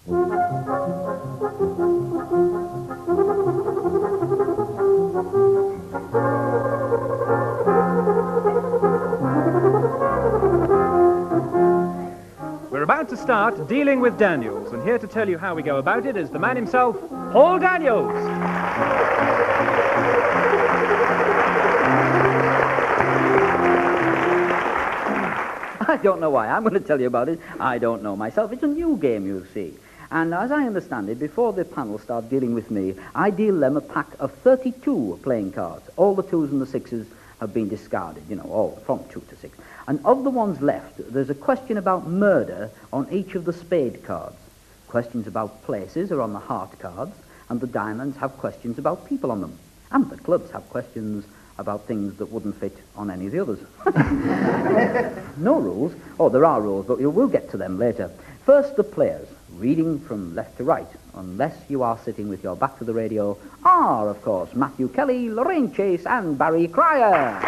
We're about to start Dealing with Daniels, and here to tell you how we go about it is the man himself, Paul Daniels. I don't know why I'm going to tell you about it. I don't know myself. It's a new game, you see. And as I understand it, before the panel start dealing with me, I deal them a pack of 32 playing cards. All the 2s and the 6s have been discarded, all from 2 to 6. And of the ones left, there's a question about murder on each of the spade cards. Questions about places are on the heart cards, and the diamonds have questions about people on them. And the clubs have questions about things that wouldn't fit on any of the others. No rules. Oh, there are rules, but we'll get to them later. First, the players, reading from left to right, unless you are sitting with your back to the radio, are, of course, Matthew Kelly, Lorraine Chase, and Barry Cryer.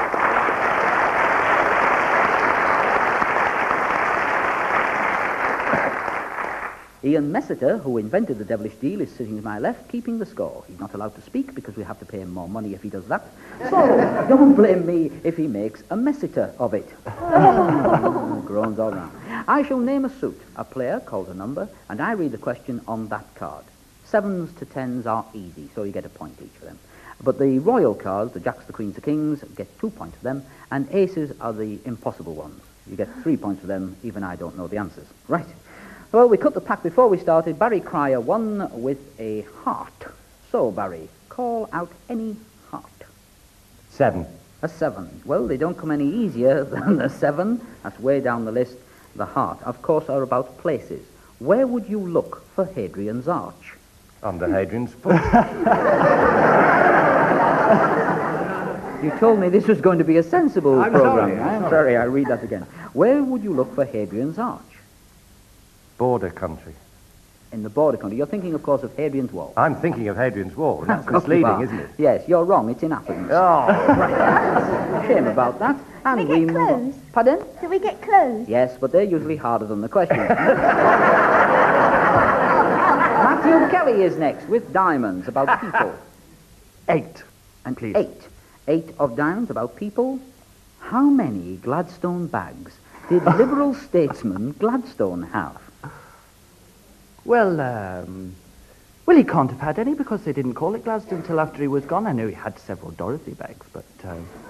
Ian Messiter, who invented the devilish deal, is sitting to my left, keeping the score. He's not allowed to speak because we have to pay him more money if he does that. So, don't blame me if he makes a Messiter of it. Groans all round. I shall name a suit. A player calls a number, and I read the question on that card. 7s to 10s are easy, so you get a point each for them. But the royal cards, the jacks, the queens, the kings, get 2 points for them, and aces are the impossible ones. You get 3 points for them, even I don't know the answers. Right. Well, we cut the pack before we started. Barry Cryer won with a heart. So, Barry, call out any heart. 7. A 7. Well, they don't come any easier than the 7. That's way down the list. The heart, of course, are about places. Where would you look for Hadrian's Arch? Under Hadrian's foot. You told me this was going to be a sensible program. I'm sorry, I'll read that again. Where would you look for Hadrian's Arch? Border country. In the border country. You're thinking, of course, of Hadrian's Wall. I'm thinking of Hadrian's Wall, and that's Of course you misleading, are. isn't it? Yes, you're wrong. It's in Athens. Oh. Right. Shame about that. And we get move on. clues? Pardon? Do we get clues? Yes, but they're usually harder than the question. Matthew Kelly is next with diamonds about people. 8. And please. 8. 8 of diamonds about people. How many Gladstone bags did Liberal statesman Gladstone have? Well, he can't have had any because they didn't call it Gladstone until after he was gone. I know he had several Dorothy bags, but...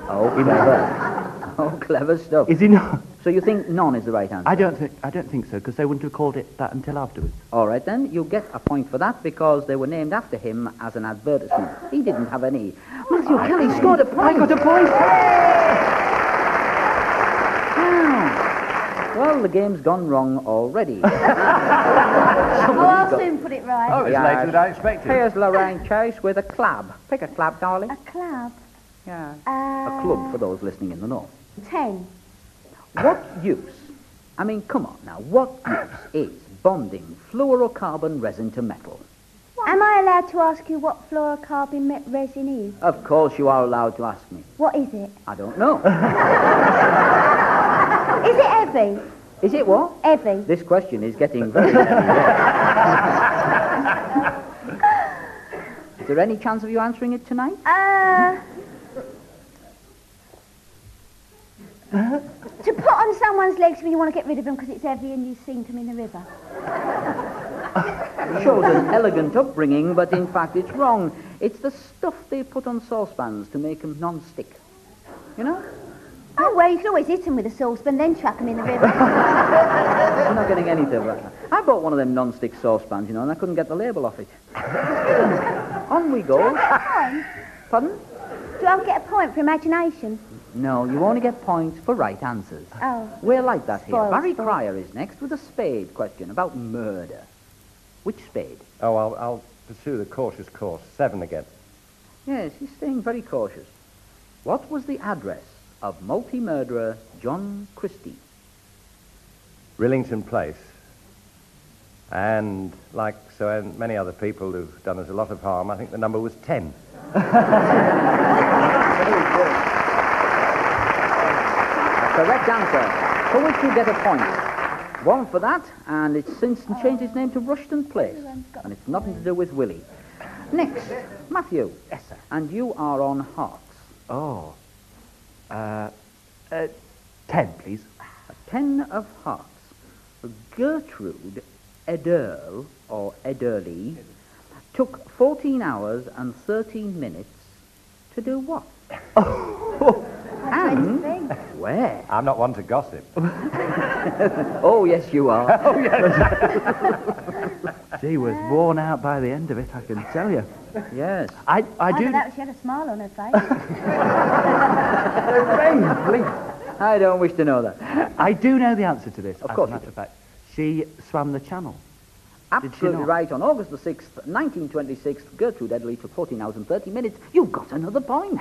Oh, clever. Oh, clever stuff. Is he not? So you think none is the right answer? I don't think so, because they wouldn't have called it that until afterwards. All right, then. You get a point for that because they were named after him as an advertisement. He didn't have any. Matthew Kelly scored a point. I got a point. Well, the game's gone wrong already. I'll soon put it right. Oh, it's later than I expected. Here's Lorraine Chase with a clab. Pick a clab, darling. A club. Yeah. A club for those listening in the north. 10. What use, I mean, come on now, what use is bonding fluorocarbon resin to metal? Am I allowed to ask you what fluorocarbon resin is? Of course you are allowed to ask me. What is it? I don't know. Is it heavy? Is it what? Heavy. This question is getting very heavy. Is there any chance of you answering it tonight? To put on someone's legs when you want to get rid of them because it's heavy and you sink them in the river. Shows an elegant upbringing, but in fact it's wrong. It's the stuff they put on saucepans to make them non-stick. You know? Oh, well, you can always hit them with a saucepan, then chuck them in the river. You're not getting anything of that. I bought one of them non-stick saucepans, and I couldn't get the label off it. On we go. Do I get a point? Pardon? Do I get a point for imagination? No, you only get points for right answers. Oh. We're like that here. Spoiled, Barry spoiled. Cryer is next with a spade question about murder. Which spade? Oh, I'll pursue the cautious course. 7 again. Yes, he's staying very cautious. What was the address of multi-murderer John Christie? Rillington Place. And like so many other people who've done us a lot of harm, I think the number was 10. Very good. Correct answer, for which you get a point. One for that, and it's since changed its name to Rushton Place. And it's nothing to do with Willie. Next, Matthew. Yes, sir. And you are on hearts. Oh. 10, please. A 10 of hearts. Gertrude Ederle, or Ederle, took 14 hours and 13 minutes to do what? And where? I'm not one to gossip. Oh, yes, you are. She was worn out by the end of it, I can tell you. Yes. I do... She had a smile on her face. I don't wish to know that. I do know the answer to this, Of as course a you matter of fact. She swam the channel. Absolutely not? right. On August the 6th, 1926, Gertrude Ederle took 14 hours and 30 minutes. You got another point.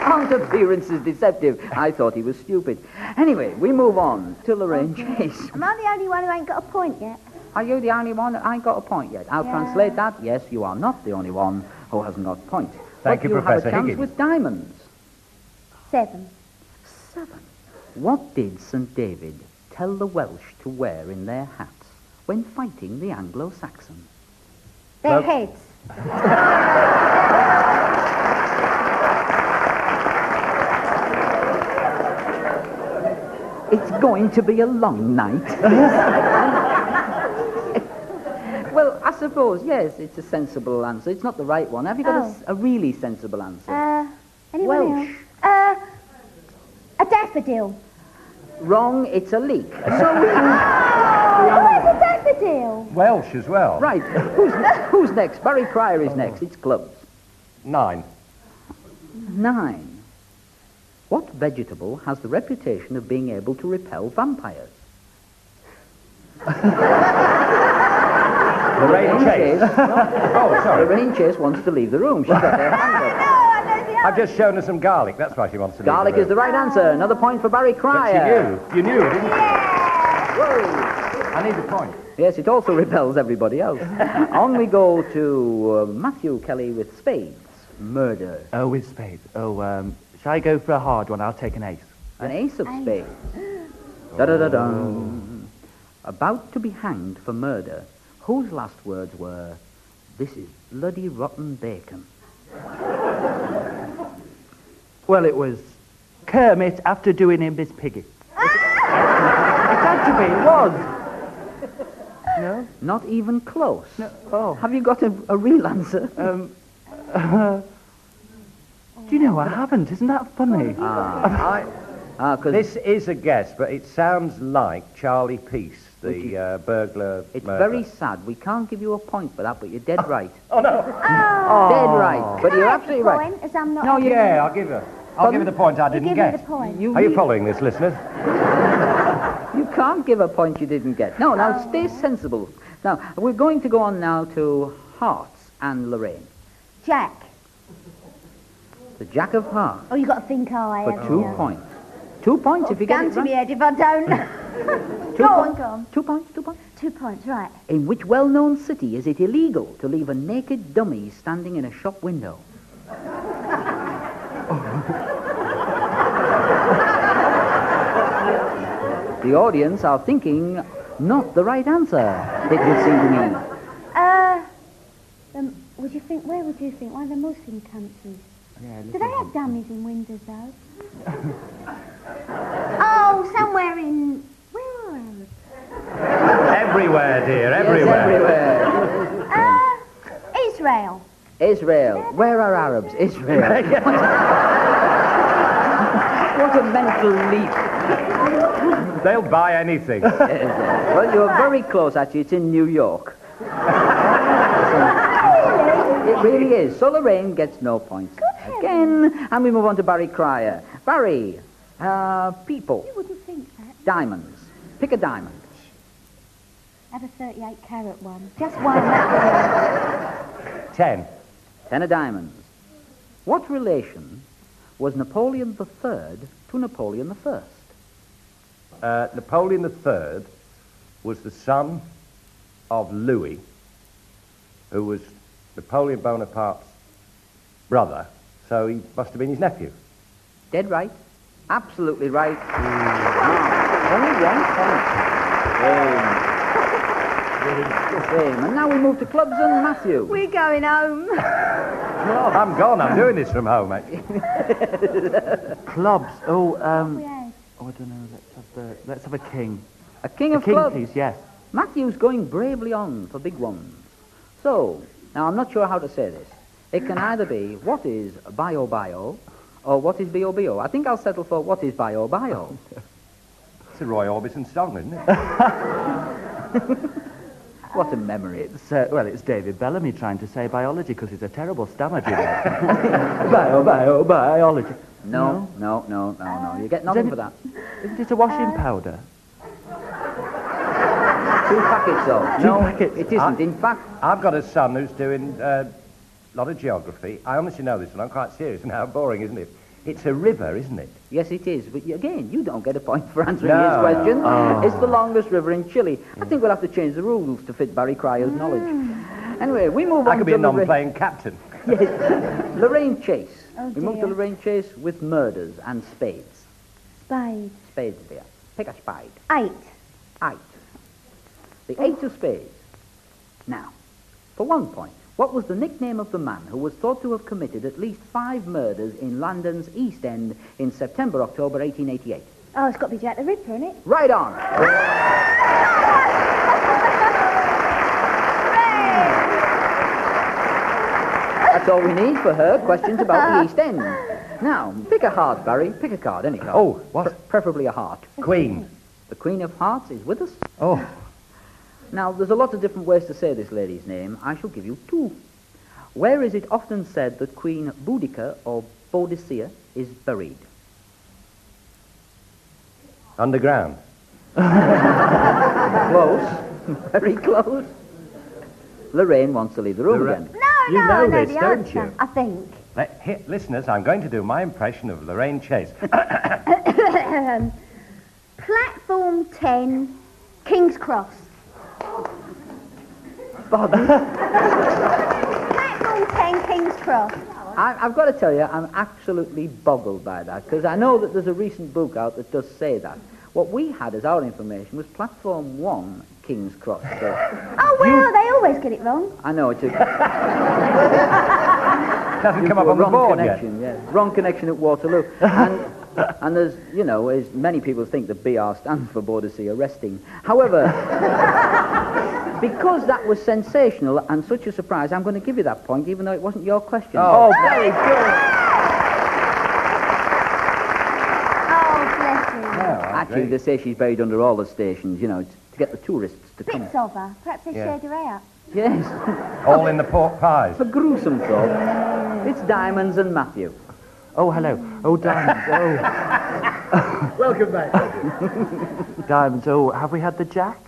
Aunt appearance is deceptive. I thought he was stupid. Anyway, we move on to Lorraine Chase. Am I the only one who ain't got a point yet? Are you the only one that ain't got a point yet? I'll translate that. Yes, you are not the only one who hasn't got a point. Thank But you, have Professor a chance Higgins. with diamonds. 7. 7. What did St. David tell the Welsh to wear in their hats when fighting the Anglo-Saxons? Their Well- heads. It's going to be a long night. Well, I suppose, yes, it's a sensible answer. It's not the right one. Have you got a really sensible answer? Anyone Welsh. else? A daffodil. Wrong, it's a leek. Oh, where's a daffodil? Welsh as well. Right, who's next? Barry Cryer is next. It's clubs. 9. 9. What vegetable has the reputation of being able to repel vampires? Lorraine Chase. Oh, sorry. Lorraine Chase wants to leave the room. She's got her hand up. I've just shown her some garlic. That's why she wants to leave Garlic the is the right answer. Another point for Barry But Cryer. you knew, didn't you? Whoa. I need a point. Yes, it also repels everybody else. On we go to Matthew Kelly with spades. Murder. Oh, with spades. Oh, shall I go for a hard one? I'll take an ace. An ace of spades. Da-da-da-dum. About to be hanged for murder, whose last words were, "This is bloody rotten bacon"? Well, it was Kermit after doing him Miss Piggy. It had to be, it was. No? Not even close. No. Oh. Have you got a real answer? Do you know, I haven't. Isn't that funny? Because This is a guess, but it sounds like Charlie Peace, the burglar it's murderer. very sad. We can't give you a point for that, but you're dead right. Oh, no. Dead right. But you're absolutely right. Point, as I'm not No, you- Yeah, I'll give her. I'll give her the point I You didn't give me get. the point. Are you following this, listeners? You can't give a point you didn't get. No, now stay sensible. Now, we're going to go on now to Hearts and Lorraine. Jack. The Jack of Hearts Oh, you got to think high. for haven't 2 you? points. 2 points if you get Gun it to right. me head if I don't. Two Go on, points. go on. 2 points, 2 points. 2 points, right. In which well-known city is it illegal to leave a naked dummy standing in a shop window? The audience are thinking not the right answer, it would seem to me. Would you think, where would you think? One of the Muslim countries. Do they have dummies in windows, though? Oh, somewhere in... Where are they? Everywhere, dear, Yes, everywhere. Israel. Israel. Where are Arabs? Israel. What a mental leap. They'll buy anything. Well, you're very close, actually. It's in New York. It really is. So Lorraine gets no points again. And we move on to Barry Cryer. Barry, people, You wouldn't think that. diamonds. Pick a diamond. Have a 38-carat one. Just one. That 10. 10 of diamonds. What relation was Napoleon III to Napoleon I? Napoleon III was the son of Louis, who was Napoleon Bonaparte's brother, so he must have been his nephew. Dead right. Absolutely right. Now, only 1 point. Game. And now we move to clubs and Matthew. We're going home. Oh, I'm gone. I'm doing this from home, mate. Clubs. Oh, Yes. oh, I don't know. Let's have a king. A king A of king, clubs. please. Yes. Matthew's going bravely on for big ones. So, now I'm not sure how to say this. It can either be what is bio-bio or what is bio-bio. I think I'll settle for what is bio-bio. It's a Roy Orbison song, isn't it? What a memory. It's David Bellamy trying to say biology because he's a terrible stammer, do you know? Biology. No. You get nothing for that. Isn't it a washing powder? 2 packets, though. No, packets. it isn't. In fact, I've got a son who's doing a lot of geography. I honestly know this, and I'm quite serious. And how boring, isn't it? It's a river, isn't it? yes, it is. But again, you don't get a point for answering No, his question. no. It's the longest river in Chile. I think we'll have to change the rules to fit Barry Cryer's knowledge. Anyway, we move on I could be to a non-playing captain. Lorraine Chase. Oh, We move to dear. Lorraine Chase with murders and spades. Spade. Spades, dear. Pick a spade. 8. 8. The 8 of spades. Now, for 1 point, what was the nickname of the man who was thought to have committed at least 5 murders in London's East End in September, October 1888? Oh, it's got to be Jack the Ripper, isn't it? Right on. That's all we need for her. Questions about the East End. Now, pick a heart, Barry. Pick a card, any card. Oh, what? Preferably a heart. Queen. The Queen of Hearts is with us. Oh. Now, there's a lot of different ways to say this lady's name. I shall give you 2. Where is it often said that Queen Boudica or Boadicea is buried? Underground. Close. Very close. Lorraine wants to leave the room again. No, You no, know I know this, the don't answer. you? I think. Here, listeners, I'm going to do my impression of Lorraine Chase. Platform 10, King's Cross. Pardon? Platform 10, King's Cross. I've got to tell you, I'm absolutely boggled by that, because I know that there's a recent book out that does say that. What we had as our information was Platform 1, King's Cross. So Oh, well, they always get it wrong. I know it's a Hasn't come up on the wrong board yet. connection, yeah. Wrong connection at Waterloo. And there's, you know, as many people think that BR stands for Boadicea resting. However, because that was sensational and such a surprise, I'm going to give you that point, even though it wasn't your question. Oh, very good. Oh, bless him. Actually, they say she's buried under all the stations, you know, to get the tourists to come. Bits of her. Perhaps they Yeah. shared her out. Yes, All in the pork pies. for gruesome thought. It's Diamonds and Matthew. Oh, hello. Oh, Diamonds. Oh, Welcome back. Diamonds. Oh, have we had the jack?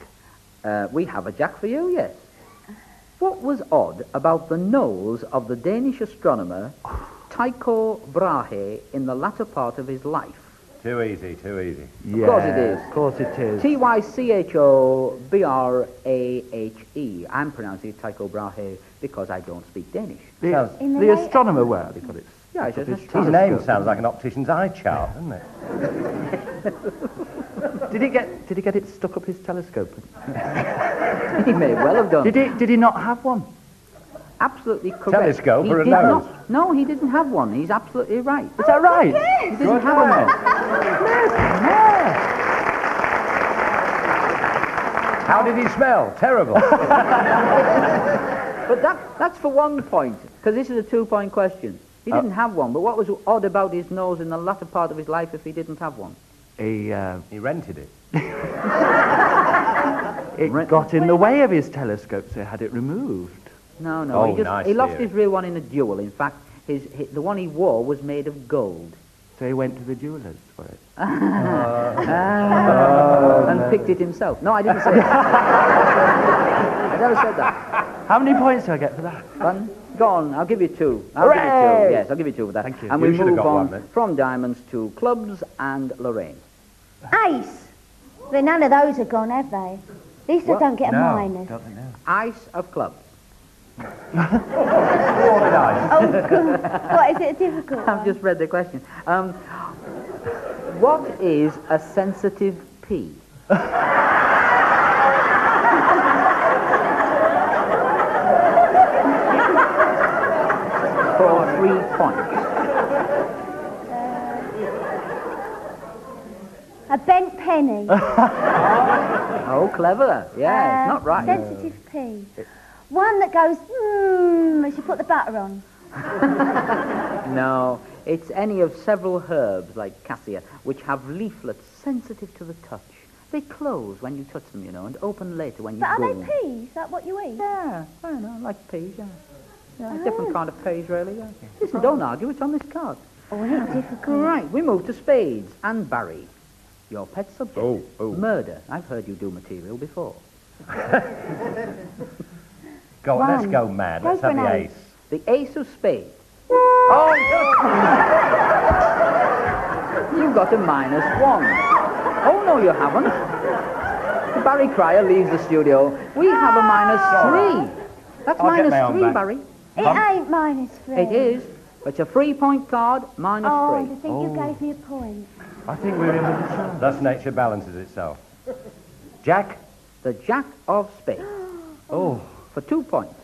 We have a jack for you, yes. What was odd about the nose of the Danish astronomer Tycho Brahe in the latter part of his life? Too easy, too easy. course it is. Of course it is. Tychobrahe. I'm pronouncing it Tycho Brahe because I don't speak Danish. The, In the the late- astronomer were, because it's... Yeah, it's just His His telescope. name sounds like an optician's eye chart, doesn't it? Did he get it stuck up his telescope? He may well have done. Did he not have one? Absolutely correct. Telescope He or a did nose? No, he didn't have one. He's absolutely right. Is that right? He didn't have one. How did he smell? Terrible. But that's for 1 point, because this is a 2-point question. He didn't have one, but what was odd about his nose in the latter part of his life if he didn't have one? He rented it. it got in the way of his telescope, so he had it removed. No, Oh, he nice he lost theory. his real one in a duel. In fact, the one he wore was made of gold. So he went to the jeweller's for it. And picked it himself. No, I didn't say that. I never said that. How many points do I get for that? Fun? Go on, I'll give you 2. Hooray! Yes, I'll give you 2 for that. Thank you. And You we should have move got one, on then. from Diamonds to Clubs and Lorraine. Ace. But none of those are gone, have they? At least I don't get a minus. Don't think no. Ice of Clubs. Thwarted eyes. Oh, good. What, is it difficult? I've just read the question. What is a sensitive pea? For 3 points. A bent penny. Oh, clever. Yeah, it's not right. Sensitive pea. One that goes, as you put the butter on. No, it's any of several herbs like cassia, which have leaflets sensitive to the touch. They close when you touch them, you know, and open later when you But go. are they peas? Is that what you eat? Yeah, I don't know, like peas, yeah. Yeah, different kind of peas, really, yeah. Listen, don't argue, it's on this card. Oh, isn't it difficult? All right, we move to spades. And Barry, your pet subject. Oh. Murder. I've heard you do material before. Go on, let's One. go mad. Go Let's for have an the ace. ace. The ace of spades. You've got a -1. Oh, no, you haven't. Barry Cryer leaves the studio. We have a -3. That's I'll get my own -3, back. Barry. It ain't -3. It is. It's a 3-point card, Oh, and to -3. think you gave me a point. I think we're in with the chance. Thus nature balances itself. Jack? The Jack of Spades. Oh. For 2 points.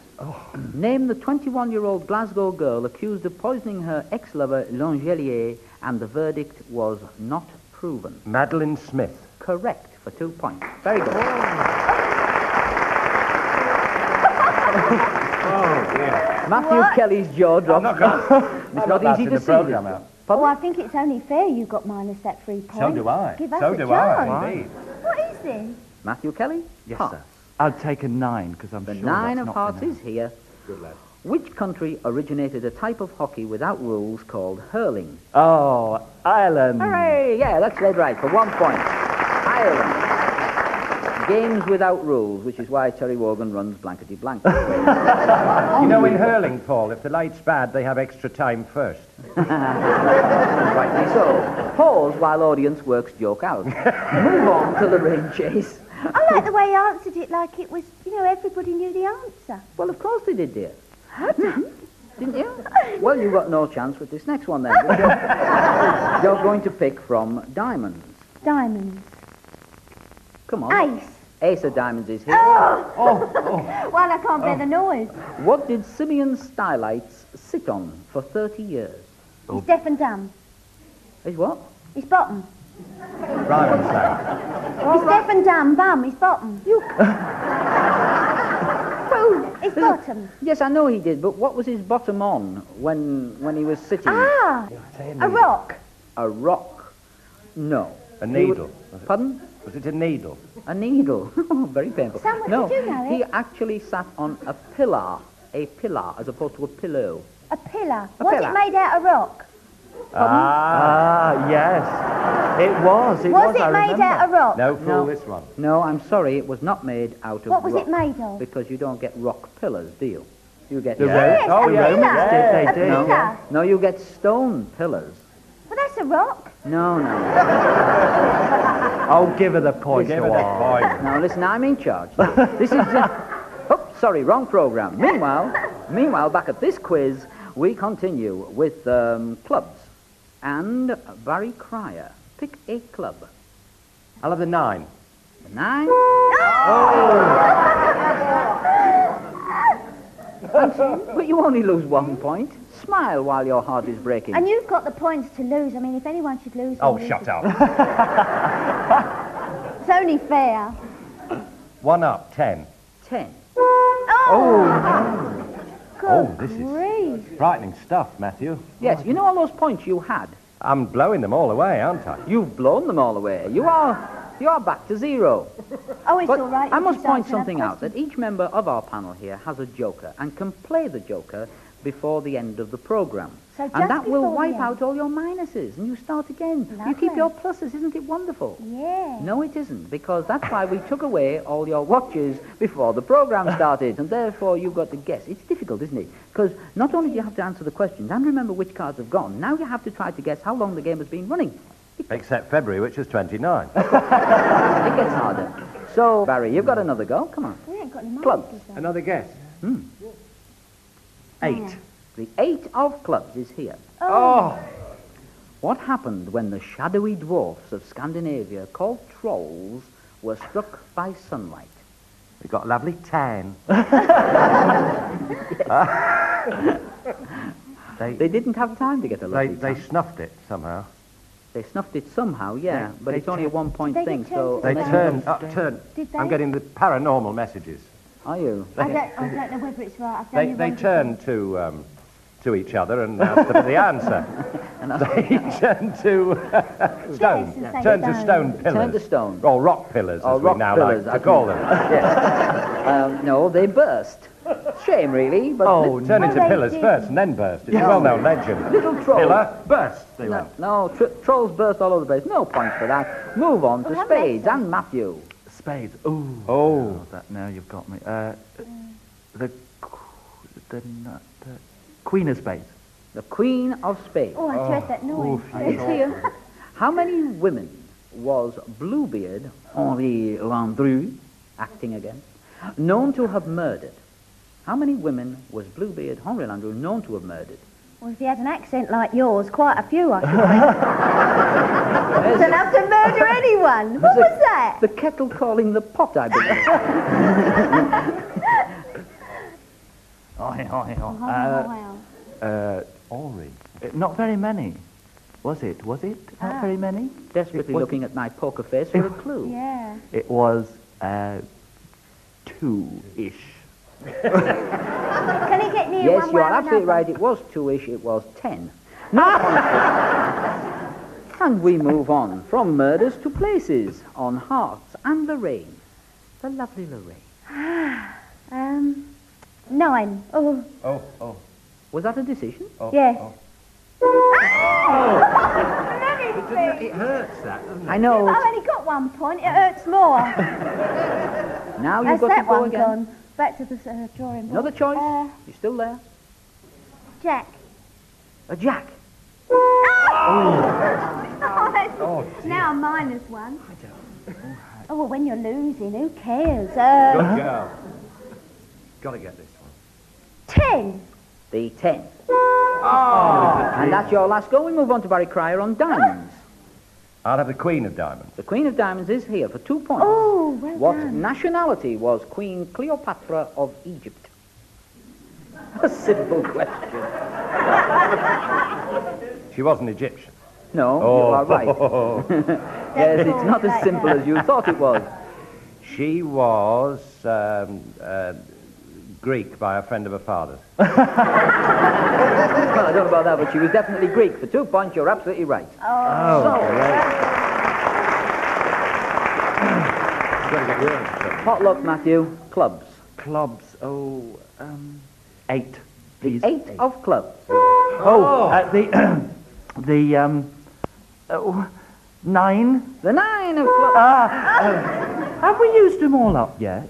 Name the 21-year-old Glasgow girl accused of poisoning her ex-lover, Langelier, and the verdict was not proven. Madeline Smith. Correct, for 2 points. Very good. Matthew Kelly's jaw dropped. It's not easy to see. program out. Oh, I think it's only fair you got minus that 3 points. So do I. Give us So a do chance. I, indeed. What is this? Matthew Kelly? Yes, Pass. sir. I'll take a 9, because I'm The sure 9 that's of not hearts enough. is here. Which country originated a type of hockey without rules called hurling? Oh, Ireland. Hooray! Yeah, that's dead right, for 1 point. Ireland. Games without rules, which is why Terry Wogan runs blankety blank. You know, in hurling, Paul, if the light's bad, they have extra time first. Rightly so. Pause while audience works joke out. Move on to the rain chase. I like the way he answered it like it was, everybody knew the answer. Well, of course they did, dear. Didn't you? Well, you got no chance with this next one then. You're going to pick from diamonds. Diamonds. Come on. Ace. Ace of diamonds is here. Well, I can't bear the noise. What did Simeon Stylites sit on for 30 years? He's deaf and dumb. Is what? His bottom. Right on saying. He's deaf and dumb, bum, his bottom. His bottom. Yes, I know he did, but what was his bottom on when he was sitting? Ah, a rock. A rock. No. A needle. Pardon? Was it a needle? A needle. Oh, very painful. Sam, what no, did you know he it? actually sat on a pillar, as opposed to a pillow. A pillar. A Was pillar. it made out of rock? Ah, yes. It was. Was I it made remember. out of rock? No, fool, No. this one. No, I'm sorry, it was not made out of What was rock. it made of? Because you don't get rock pillars, do you? You get The Yes, Oh, a yeah. pillar. They A did. pillar. No, you get stone pillars. Well, that's a rock. No. Oh, give her the point. Give go her the on. point. Now, listen, I'm in charge. Now, this is... oh, sorry, wrong program. Meanwhile, back at this quiz, we continue with clubs. And Barry Cryer. Pick a club. I'll have the 9. 9. But you only lose 1 point. Smile while your heart is breaking. And you've got the points to lose. I mean, if anyone should lose... Oh, then shut you. up. It's only fair. 1 up, 10. 10. Oh, this is Grief. frightening stuff, Matthew. Yes, you know all those points you had? I'm blowing them all away, aren't I? You've blown them all away. You are back to 0. Oh, it's But all right. I you must just point answer that something out, question. that each member of our panel here has a joker and can play the joker before the end of the programme. So just And that will before the wipe end. out all your minuses and you start again. You Lovely. keep your pluses, isn't it wonderful? Yeah. No, it isn't, because that's why we took away all your watches before the programme started, and therefore you've got to guess. It's difficult, isn't it? Because not only do you have to answer the questions and remember which cards have gone, now you have to try to guess how long the game has been running. Except February, which was 29. It gets harder. So, Barry, you've got another go. Come on. We ain't got any Clubs. minuses, though. Another guess. 8. The 8 of clubs is here. Oh. What happened when the shadowy dwarfs of Scandinavia, called trolls, were struck by sunlight? We got a lovely tan. They didn't have time to get a lovely They tan. snuffed it somehow. They snuffed it somehow, yeah, but they it's only a one-point Did they thing, get so... They turned turned. Did they? I'm getting the paranormal messages. Are you? I don't know whether it's right. I've They only wondered- turned to each other and asked for the answer. They turned to stone. Yes, and say Turned to stone. stone pillars. Turned to stone. Or rock pillars, Or as rock we now pillars, like I to call think. them. No, they burst. Shame, really, but... Turned into they pillars did. first and then burst. It's a well-known legend. Little trolls. Pillar, burst, they went. No, trolls burst all over the place. No points for that. Move on to Well, haven't they spades some? and Matthew. Spades. Ooh. Oh. That now you've got me. The Queen of Spades. The Queen of Spades. Oh, I heard that noise. It's here. How many women was Bluebeard, Henri Landru, acting again, known to have murdered? How many women was Bluebeard, Henri Landru, known to have murdered? Well, if he had an accent like yours, quite a few, I should think. Don't have to murder anyone. What was that? The kettle calling the pot, I believe. Henri. Not very many. Was it? Was it? Not very many? Desperately looking at my poker face for a clue. Yeah. It was 2-ish. Can he get near Yes, one you way are or absolutely another? right. It was 2-ish, it was 10. Now, and we move on from murders to places on Hearts and Lorraine. The lovely Lorraine. 9. Oh, Oh. Was that a decision? yes. It hurts, that, doesn't it? I know. I've only got 1 point. It hurts more. Now you've That's got that to go one again. gone. Back to the drawing board. Another choice? You're still there? Jack. A jack. Now I'm -1. Oh, well, when you're losing, who cares? Good girl. Got to get this one. 10. The 10. And that's your last go. We move on to Barry Cryer on diamonds. I'll have the Queen of Diamonds. The Queen of Diamonds is here for 2 points. Oh, well What done. nationality was Queen Cleopatra of Egypt? A simple question. She wasn't Egyptian. No, Oh. you are right. Yes, it's not as simple as you thought it was. She was Greek by a friend of her father's. Well, I don't know about that, but she was definitely Greek. For 2 points, you're absolutely right. Pot luck, Matthew. Clubs. Clubs. 8. The Please. 8 of clubs. The 9. The 9 of clubs. Have we used them all up yet?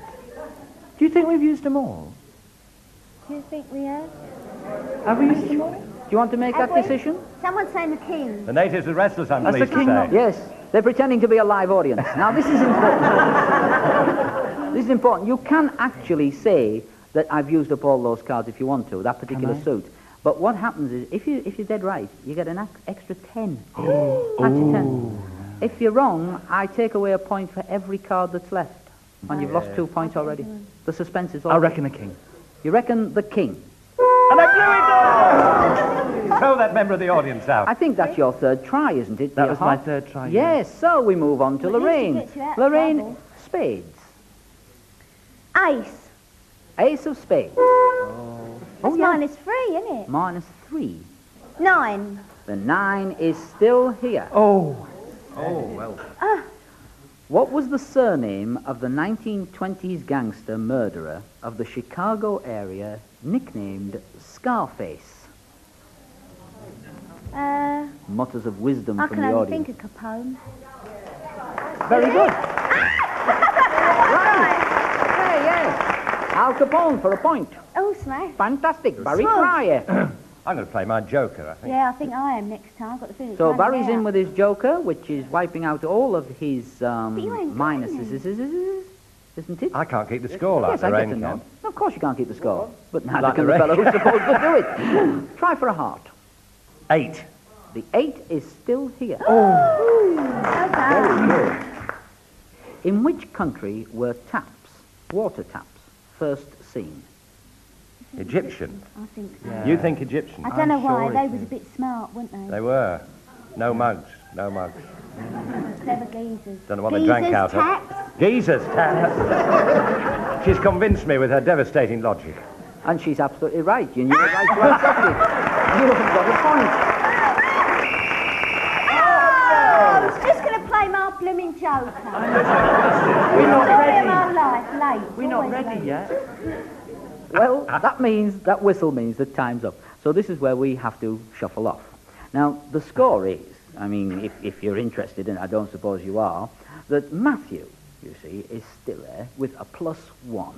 Do you think we've used them all? Do you think we have? Have we used them all? Do you want to make that Have we? decision? Someone's saying the king. The natives are restless, I'm That's pleased the to king say. of- Yes, they're pretending to be a live audience. Now, this is important. This is important. You can actually say that I've used up all those cards if you want to, that particular Can I? suit. But what happens is, if you're dead right, you get an extra 10. Extra 10. If you're wrong, I take away a point for every card that's left. And you've lost 2 points already. The suspense is I all. reckon a king. You reckon the king? And I blew it all! Throw that member of the audience out. I think that's your third try, isn't it? That dear was my heart? third try. Yes, so we move on to Well, at least it Lorraine. gets you out of Lorraine, trouble. spades. Ace. Ace of spades. That's yeah. -3, isn't it? -3. 9. The 9 is still here. Oh, well. What was the surname of the 1920s gangster murderer of the Chicago area nicknamed Scarface? Mutters of wisdom I from can the only audience. think of Capone. Very good. Right. Okay, yes. Al Capone for a point. Oh, smash. Fantastic. Barry Smooth. Cryer. I'm going to play my Joker, I think. Yeah, I think I am next time. I've got the feeling. So it's running Barry's in out. with his Joker, which is wiping out all of his you ain't got minuses, isn't it? I can't keep the score like Yes, I get Lorraine to know. can. No, of course you can't keep the score. But neither Like can the the fellow who's supposed to do it. Try for a heart. 8. The 8 is still here. Well done. In which country were taps, water taps, first seen? Egyptian. I think so. Yeah. You think Egyptian? I don't know why. sure They it was a is. bit smart, weren't they? They were. No mugs. No mugs. Clever geezers. Don't know what they drank out of. Taps. Geezers, taps. She's convinced me with her devastating logic. And she's absolutely right. You're right to accept it. You haven't got a point. Oh, I was just going to play my blooming joker. We're not Story of ready. my life, late. We're not always ready late. yet. Well, that whistle means that time's up. So this is where we have to shuffle off. Now, the score is, I mean, if you're interested, and I don't suppose you are, that Matthew, you see, is still there with a +1.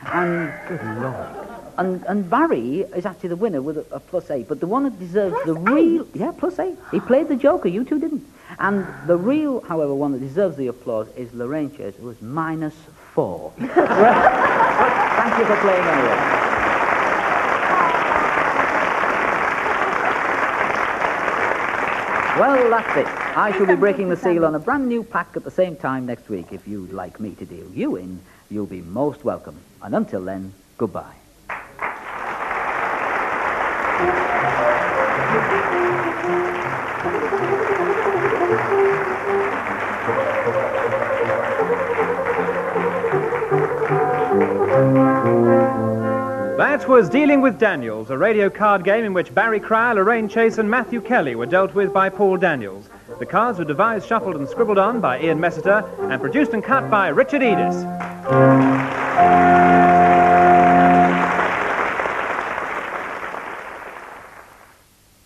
And, good Lord. And Barry is actually the winner with a +8. But the one that deserves the real... Yeah, +8. He played the Joker, you two didn't. And the real, however, one that deserves the applause is Laurentius, who was -4. Thank you for playing anyway. Well, that's it. I shall be breaking the seal on a brand new pack at the same time next week. If you'd like me to deal you in, you'll be most welcome. And until then, goodbye. That was Dealing with Daniels, a radio card game in which Barry Cryer, Lorraine Chase and Matthew Kelly were dealt with by Paul Daniels. The cards were devised, shuffled and scribbled on by Ian Messiter and produced and cut by Richard Edis.